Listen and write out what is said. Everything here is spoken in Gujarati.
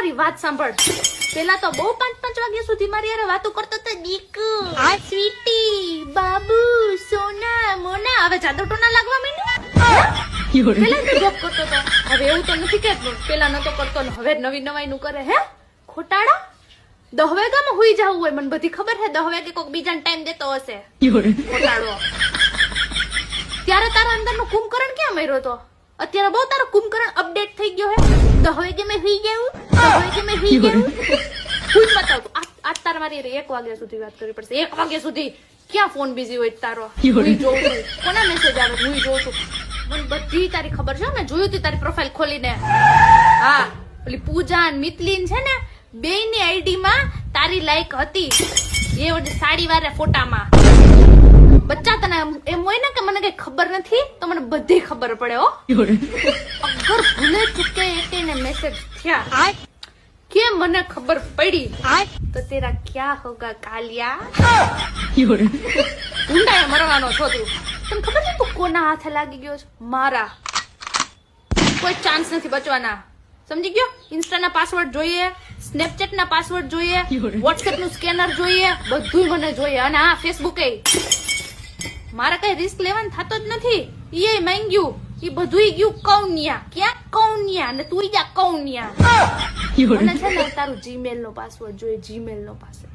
મારી વાત સાંભળ. પેલા તો બહુ 5-5 વાગ્યા સુધી મારી યાર વાતો કરતો તો દીકુ, સ્વીટી, બાબુ, સોના, મોના. હવે જાદુ ટોના લાગવા માંડ્યા. પેલા તો જોબ કરતો તો, હવે એવું તો નથી કે પેલા નતો કરતો ને હવે નવી નવાઈ નું કરે. હે ખોટાડા, 10 વાગ્યામાં હુઈ જવું હોય. મને બધી ખબર છે 10 વાગે કોઈક બીજાને ટાઈમ દેતો હશે. ખોટાડો. ત્યારે તારા અંદર નું કુંભકરણ ક્યાં માર્યો તો? અત્યારે બહુ તારો કુંભકરણ અપડેટ થઈ ગયો હે. 10 વાગે મેં હુઈ ગયું, 10 વાગે મેં હુઈ ગયું. હું બતાવ આજ તાર મારી 1 વાગ્યા સુધી વાત કરવી પડશે. 1 વાગ્યા સુધી ક્યાં ફોન બિઝી હોય તારો? હું જોઉં છું કોના મેસેજ આવે, હું જોઉં છું. મને બધી તારી ખબર છે. મેં જોયું તું તારી પ્રોફાઇલ ખોલીને. હા, પેલી પૂજા અને મિતલીન છે ને, બેયની આઈડી માં તારી લાઈક હતી. એ વખતે સાડી વાળા ફોટામાં. બચ્ચા તને એમ હોય ને કે મને કઈ ખબર નથી, તો મને બધી ખબર પડે. હો અગર ભૂલે ચૂકે એને મેસેજ થયા કે મને ખબર પડી તો તેરા ક્યાં હોગા કાલિયા. ઊંડાએ મરવાનો છો તું. તને ખબર છે તું કોના હાથે લાગી ગયો છે? મારા. કોઈ ચાન્સ નથી બચવાના, સમજી ગયો? ઇન્સ્ટા ના પાસવર્ડ જોઈએ, સ્નેપચેટ ના પાસવર્ડ જોઈએ, વોટ્સએપ નું સ્કેનર જોઈએ, બધું મને જોઈએ. અને હા, ફેસબુક એ મારે કઈ રિસ્ક લેવાનું થતો જ નથી. એ માંગ્યું, એ બધું ગયું કૌન્યા. ક્યાં કૌન્યા? અને તું જા કૌન્યા. મને છે ને તારું જીમેલ નો પાસવર્ડ જોઈએ, જીમેલ નો પાસવર્ડ.